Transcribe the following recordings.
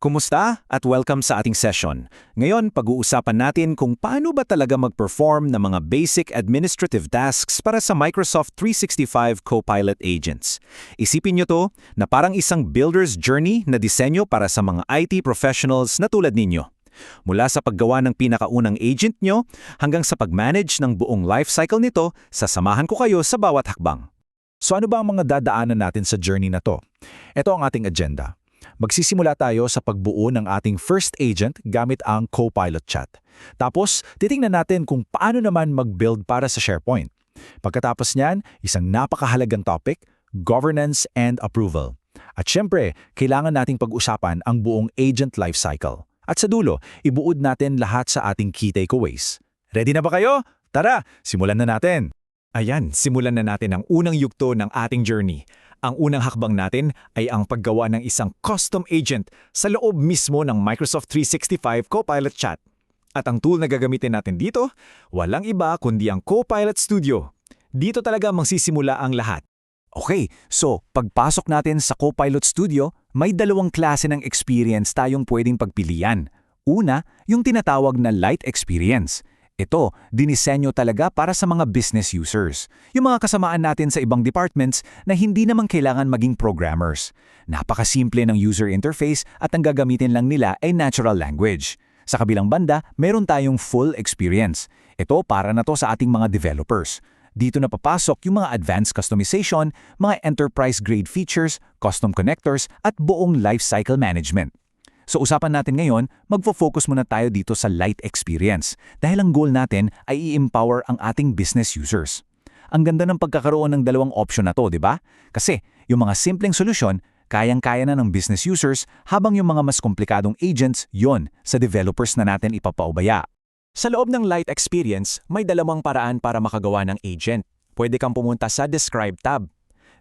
Kumusta at welcome sa ating session. Ngayon, pag-uusapan natin kung paano ba talaga mag-perform ng mga basic administrative tasks para sa Microsoft 365 Copilot agents. Isipin nyo to na parang isang builder's journey na disenyo para sa mga IT professionals na tulad ninyo. Mula sa paggawa ng pinakaunang agent nyo hanggang sa pag-manage ng buong life cycle nito, sasamahan ko kayo sa bawat hakbang. So ano ba ang mga dadaanan natin sa journey na to? Ito ang ating agenda. Magsisimula tayo sa pagbuo ng ating first agent gamit ang Copilot Chat. Tapos, titingnan natin kung paano naman mag-build para sa SharePoint. Pagkatapos niyan, isang napakahalagang topic, governance and approval. At syempre, kailangan nating pag-usapan ang buong agent lifecycle. At sa dulo, ibuod natin lahat sa ating key takeaways. Ready na ba kayo? Tara, simulan na natin! Ayan, simulan na natin ang unang yugto ng ating journey. Ang unang hakbang natin ay ang paggawa ng isang custom agent sa loob mismo ng Microsoft 365 Copilot Chat. At ang tool na gagamitin natin dito, walang iba kundi ang Copilot Studio. Dito talaga magsisimula ang lahat. Okay, so pagpasok natin sa Copilot Studio, may dalawang klase ng experience tayong pwedeng pagpilian. Una, yung tinatawag na light experience. Ito, dinisenyo talaga para sa mga business users. Yung mga kasamaan natin sa ibang departments na hindi naman kailangan maging programmers. Napakasimple ng user interface at ang gagamitin lang nila ay natural language. Sa kabilang banda, meron tayong full experience. Ito para na to sa ating mga developers. Dito na papasok yung mga advanced customization, mga enterprise-grade features, custom connectors at buong lifecycle management. So usapan natin ngayon, magfo-focus muna tayo dito sa light experience dahil ang goal natin ay i-empower ang ating business users. Ang ganda ng pagkakaroon ng dalawang option na to, di ba? Kasi yung mga simpleng solusyon, kayang-kaya na ng business users habang yung mga mas komplikadong agents, yon sa developers na natin ipapaubaya. Sa loob ng light experience, may dalawang paraan para makagawa ng agent. Pwede kang pumunta sa Describe tab.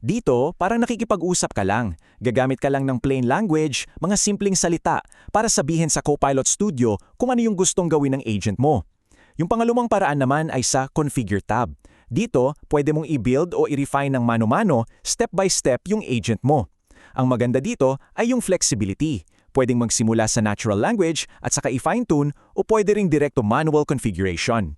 Dito, parang nakikipag-usap ka lang. Gagamit ka lang ng plain language, mga simpleng salita, para sabihin sa Copilot Studio kung ano yung gustong gawin ng agent mo. Yung pangalawang paraan naman ay sa Configure tab. Dito, pwede mong i-build o i-refine ng mano-mano, step-by-step yung agent mo. Ang maganda dito ay yung flexibility. Pwedeng magsimula sa natural language at saka i-fine-tune o pwede ring direkto manual configuration.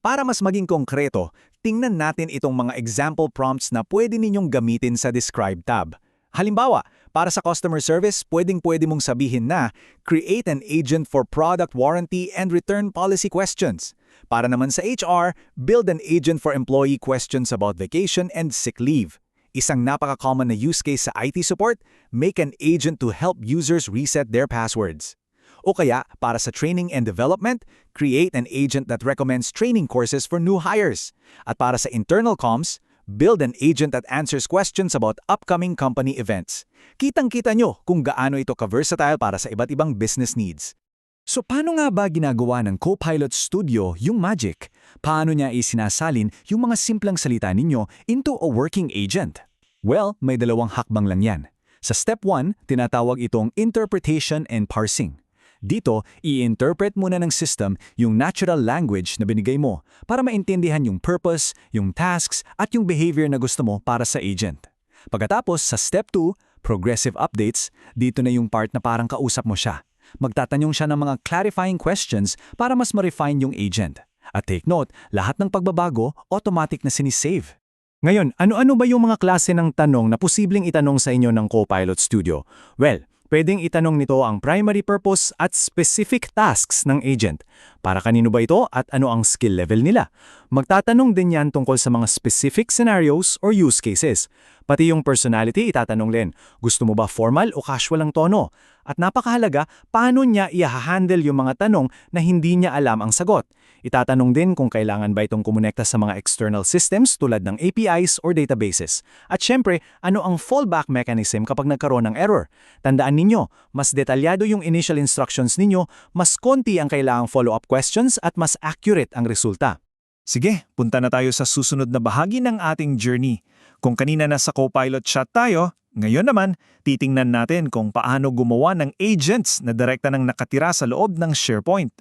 Para mas maging konkreto, tingnan natin itong mga example prompts na pwede ninyong gamitin sa Describe tab. Halimbawa, para sa customer service, pwedeng-pwede mong sabihin na create an agent for product warranty and return policy questions. Para naman sa HR, build an agent for employee questions about vacation and sick leave. Isang napaka-common na use case sa IT support, make an agent to help users reset their passwords. O kaya, para sa training and development, create an agent that recommends training courses for new hires. At para sa internal comms, build an agent that answers questions about upcoming company events. Kitang-kita nyo kung gaano ito ka-versatile para sa iba't ibang business needs. So paano nga ba ginagawa ng Copilot Studio yung magic? Paano niya isinasalin yung mga simplang salita ninyo into a working agent? Well, may dalawang hakbang lang yan. Sa step 1, tinatawag itong interpretation and parsing. Dito, i-interpret muna ng system yung natural language na binigay mo para maintindihan yung purpose, yung tasks, at yung behavior na gusto mo para sa agent. Pagkatapos, sa step 2, progressive updates, dito na yung part na parang kausap mo siya. Magtatanong siya ng mga clarifying questions para mas ma-refine yung agent. At take note, lahat ng pagbabago, automatic na sinisave. Ngayon, ano-ano ba yung mga klase ng tanong na posibleng itanong sa inyo ng Copilot Studio? Well, pwedeng itanong nito ang primary purpose at specific tasks ng agent. Para kanino ba ito at ano ang skill level nila? Magtatanong din yan tungkol sa mga specific scenarios or use cases. Pati yung personality itatanong din. Gusto mo ba formal o casual ang tono? At napakahalaga, paano niya i-handle yung mga tanong na hindi niya alam ang sagot? Itatanong din kung kailangan ba itong kumonekta sa mga external systems tulad ng APIs or databases. At syempre, ano ang fallback mechanism kapag nagkaroon ng error? Tandaan ninyo, mas detalyado yung initial instructions ninyo, mas konti ang kailangang follow-up questions at mas accurate ang resulta. Sige, punta na tayo sa susunod na bahagi ng ating journey. Kung kanina nasa Copilot Chat tayo, ngayon naman, titingnan natin kung paano gumawa ng agents na direkta nang nakatira sa loob ng SharePoint.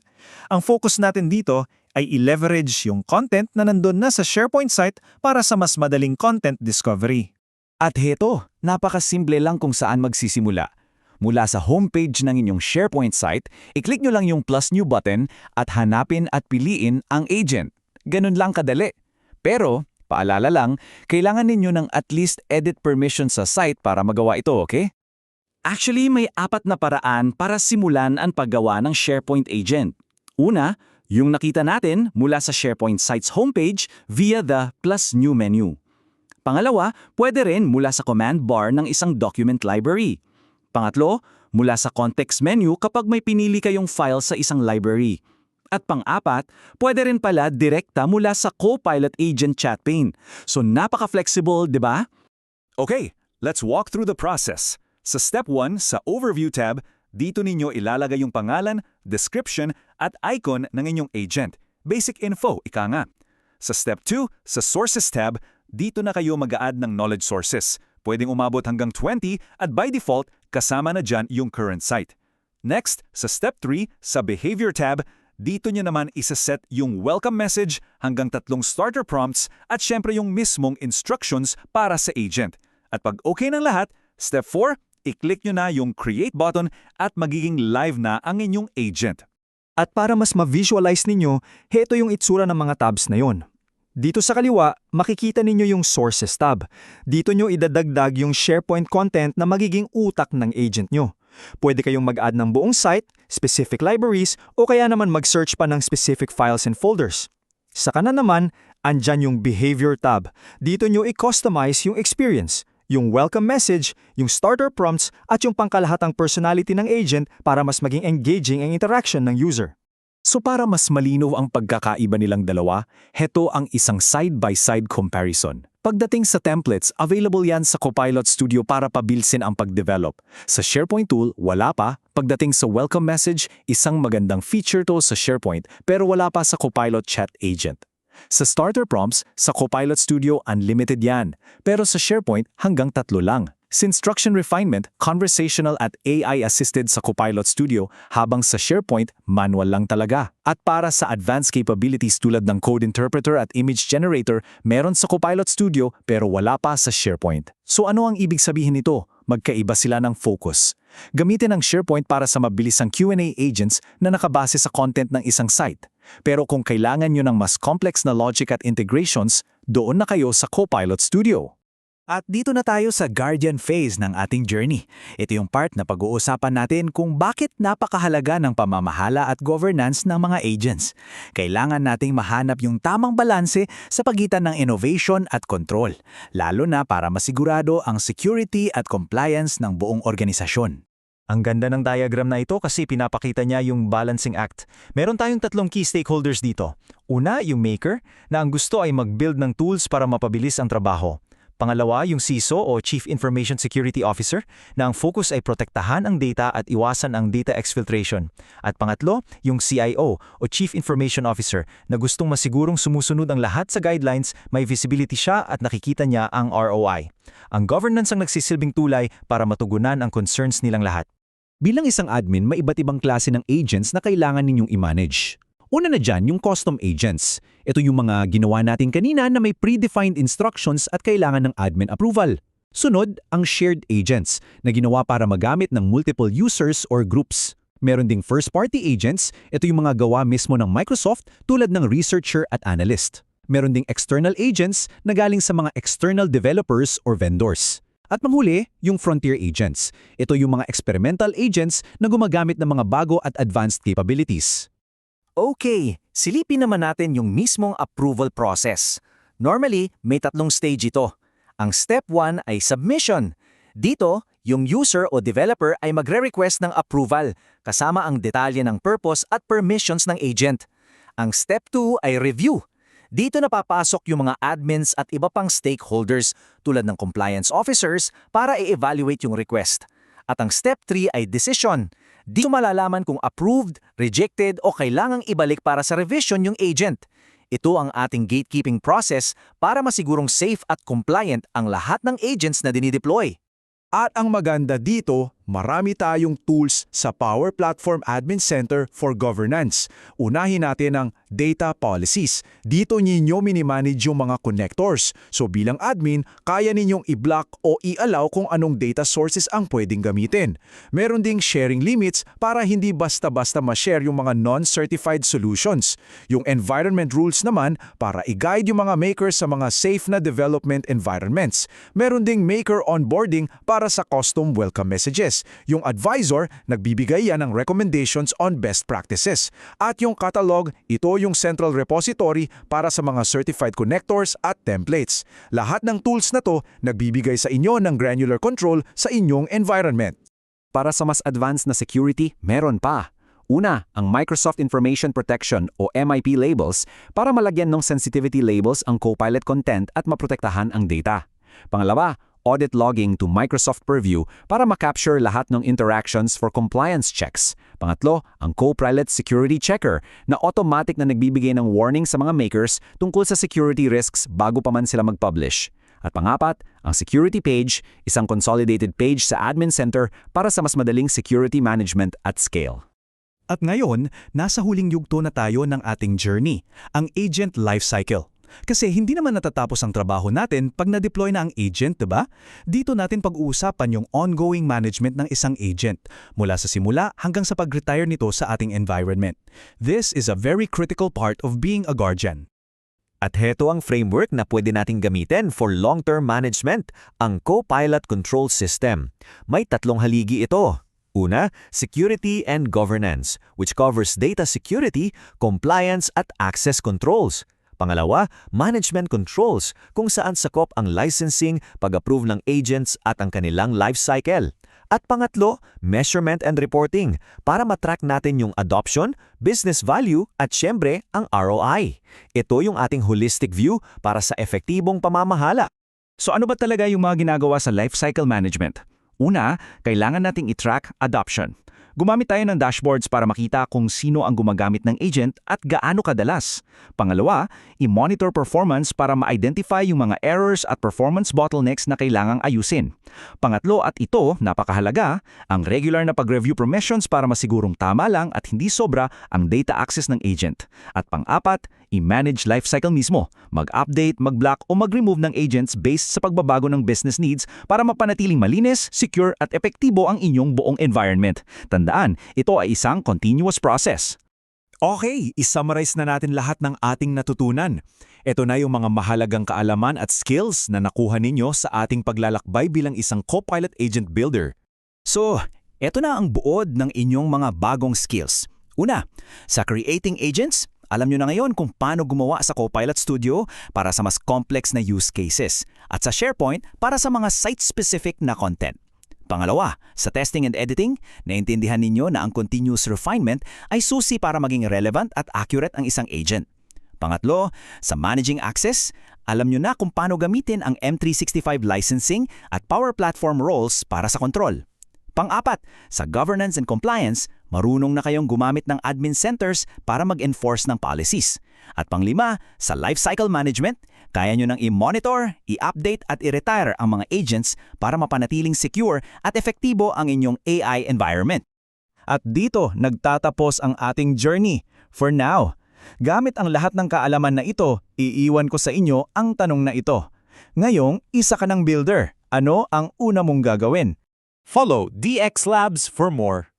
Ang focus natin dito ay i-leverage yung content na nandun na sa SharePoint site para sa mas madaling content discovery. At heto, napakasimple lang kung saan magsisimula. Mula sa homepage ng inyong SharePoint site, i-click nyo lang yung plus new button at hanapin at piliin ang agent. Ganun lang kadali. Pero, paalala lang, kailangan ninyo ng at least edit permission sa site para magawa ito, okay? Actually, may 4 na paraan para simulan ang paggawa ng SharePoint agent. Una, yung nakita natin mula sa SharePoint site's homepage via the plus new menu. Pangalawa, pwede rin mula sa command bar ng isang document library. Pangatlo, mula sa context menu kapag may pinili kayong file sa isang library. At pang-apat, pwede rin pala direkta mula sa Copilot Agent chat pane. So napaka-flexible, di ba? Okay, let's walk through the process. Sa Step 1, sa Overview tab, dito ninyo ilalagay yung pangalan, description, at icon ng inyong agent. Basic info, ika nga. Sa Step 2, sa Sources tab, dito na kayo mag-a-add ng knowledge sources. Pwedeng umabot hanggang 20 at by default, kasama na dyan yung current site. Next, sa Step 3, sa Behavior tab, dito nyo naman isa-set yung welcome message hanggang 3 starter prompts at syempre yung mismong instructions para sa agent. At pag okay ng lahat, Step 4, i-click nyo na yung Create button at magiging live na ang inyong agent. At para mas ma-visualize ninyo, heto yung itsura ng mga tabs na yon. Dito sa kaliwa, makikita ninyo yung Sources tab. Dito nyo idadagdag yung SharePoint content na magiging utak ng agent nyo. Pwede kayong mag-add ng buong site, specific libraries, o kaya naman mag-search pa ng specific files and folders. Sa kanan naman, andyan yung Behavior tab. Dito nyo i-customize yung experience, yung welcome message, yung starter prompts, at yung pangkalahatang personality ng agent para mas maging engaging ang interaction ng user. So para mas malinaw ang pagkakaiba nilang dalawa, heto ang isang side-by-side comparison. Pagdating sa templates, available yan sa Copilot Studio para pabilisin ang pag-develop. Sa SharePoint tool, wala pa. Pagdating sa welcome message, isang magandang feature to sa SharePoint pero wala pa sa Copilot Chat Agent. Sa starter prompts, sa Copilot Studio, unlimited yan. Pero sa SharePoint, hanggang 3 lang. Sa instruction refinement, conversational at AI-assisted sa Copilot Studio, habang sa SharePoint, manual lang talaga. At para sa advanced capabilities tulad ng code interpreter at image generator, meron sa Copilot Studio pero wala pa sa SharePoint. So ano ang ibig sabihin nito? Magkaiba sila ng focus. Gamitin ang SharePoint para sa mabilisang Q&A agents na nakabase sa content ng isang site. Pero kung kailangan nyo ng mas complex na logic at integrations, doon na kayo sa Copilot Studio. At dito na tayo sa Guardian phase ng ating journey. Ito yung part na pag-uusapan natin kung bakit napakahalaga ng pamamahala at governance ng mga agents. Kailangan nating mahanap yung tamang balanse sa pagitan ng innovation at control, lalo na para masigurado ang security at compliance ng buong organisasyon. Ang ganda ng diagram na ito kasi pinapakita niya yung balancing act. Meron tayong 3 key stakeholders dito. Una, yung maker, na ang gusto ay mag-build ng tools para mapabilis ang trabaho. Pangalawa, yung CISO o Chief Information Security Officer na ang focus ay protektahan ang data at iwasan ang data exfiltration. At pangatlo, yung CIO o Chief Information Officer na gustong masigurong sumusunod ang lahat sa guidelines, may visibility siya at nakikita niya ang ROI. Ang governance ang nagsisilbing tulay para matugunan ang concerns nilang lahat. Bilang isang admin, may iba't ibang klase ng agents na kailangan ninyong i-manage. Una na dyan, yung custom agents. Ito yung mga ginawa natin kanina na may predefined instructions at kailangan ng admin approval. Sunod, ang shared agents na ginawa para magamit ng multiple users or groups. Meron ding first-party agents, ito yung mga gawa mismo ng Microsoft tulad ng researcher at analyst. Meron ding external agents na galing sa mga external developers or vendors. At manghuli, yung frontier agents. Ito yung mga experimental agents na gumagamit ng mga bago at advanced capabilities. Okay, silipin naman natin yung mismong approval process. Normally, may 3 stage ito. Ang Step 1 ay submission. Dito, yung user o developer ay magre-request ng approval, kasama ang detalye ng purpose at permissions ng agent. Ang Step 2 ay review. Dito napapasok yung mga admins at iba pang stakeholders tulad ng compliance officers para i-evaluate yung request. At ang Step 3 ay decision. Dito malalaman kung approved, rejected o kailangang ibalik para sa revision yung agent. Ito ang ating gatekeeping process para masigurong safe at compliant ang lahat ng agents na dinideploy. At ang maganda dito, Marami tayong tools sa Power Platform Admin Center for Governance. Unahin natin ang data policies. Dito ninyo minimanage yung mga connectors. So bilang admin, kaya ninyong i-block o i-allow kung anong data sources ang pwedeng gamitin. Meron ding sharing limits para hindi basta-basta ma-share yung mga non-certified solutions. Yung environment rules naman para i-guide yung mga makers sa mga safe na development environments. Meron ding maker onboarding para sa custom welcome messages. Yung advisor, nagbibigay yan ng recommendations on best practices. At yung catalog, ito yung central repository para sa mga certified connectors at templates. Lahat ng tools na to nagbibigay sa inyo ng granular control sa inyong environment. Para sa mas advanced na security, meron pa. Una, ang Microsoft Information Protection o MIP labels para malagyan ng sensitivity labels ang Copilot content at maprotektahan ang data. Pangalawa, audit logging to Microsoft Purview para makapture lahat ng interactions for compliance checks. Pangatlo, ang Copilot Security Checker na automatic na nagbibigay ng warning sa mga makers tungkol sa security risks bago pa man sila mag-publish. At pangapat, ang Security Page, isang consolidated page sa Admin Center para sa mas madaling security management at scale. At ngayon, nasa huling yugto na tayo ng ating journey, ang agent lifecycle. Kasi hindi naman natatapos ang trabaho natin pag na-deploy na ang agent, diba? Dito natin pag-uusapan yung ongoing management ng isang agent, mula sa simula hanggang sa pag-retire nito sa ating environment. This is a very critical part of being a guardian. At heto ang framework na pwede nating gamitin for long-term management, ang Copilot Control System. May 3 haligi ito. Una, security and governance, which covers data security, compliance at access controls. Pangalawa, management controls, kung saan sakop ang licensing, pag-approve ng agents at ang kanilang life cycle. At pangatlo, measurement and reporting, para matrack natin yung adoption, business value at syempre ang ROI. Ito yung ating holistic view para sa epektibong pamamahala. So ano ba talaga yung mga ginagawa sa lifecycle management? Una, kailangan nating i-track adoption. Gumamit tayo ng dashboards para makita kung sino ang gumagamit ng agent at gaano kadalas. Pangalawa, i-monitor performance para ma-identify yung mga errors at performance bottlenecks na kailangang ayusin. Pangatlo, at ito, napakahalaga, ang regular na pag-review permissions para masigurong tama lang at hindi sobra ang data access ng agent. At pang-apat, i-manage lifecycle mismo, mag-update, mag-block o mag-remove ng agents based sa pagbabago ng business needs para mapanatiling malinis, secure at epektibo ang inyong buong environment. Tandaan, ito ay isang continuous process. Okay, isummarize na natin lahat ng ating natutunan. Ito na yung mga mahalagang kaalaman at skills na nakuha ninyo sa ating paglalakbay bilang isang Copilot Agent Builder. So, ito na ang buod ng inyong mga bagong skills. Una, sa creating agents, alam nyo na ngayon kung paano gumawa sa Copilot Studio para sa mas complex na use cases at sa SharePoint para sa mga site-specific na content. Pangalawa, sa testing and editing, naintindihan ninyo na ang continuous refinement ay susi para maging relevant at accurate ang isang agent. Pangatlo, sa managing access, alam nyo na kung paano gamitin ang M365 licensing at Power Platform roles para sa control. Pang-apat, sa governance and compliance, marunong na kayong gumamit ng admin centers para mag-enforce ng policies. At pang-lima, sa lifecycle management, kaya nyo nang i-monitor, i-update at i-retire ang mga agents para mapanatiling secure at efektibo ang inyong AI environment. At dito nagtatapos ang ating journey. For now, gamit ang lahat ng kaalaman na ito, iiwan ko sa inyo ang tanong na ito. Ngayong isa ka ng builder, ano ang una mong gagawin? Follow DX Labs for more.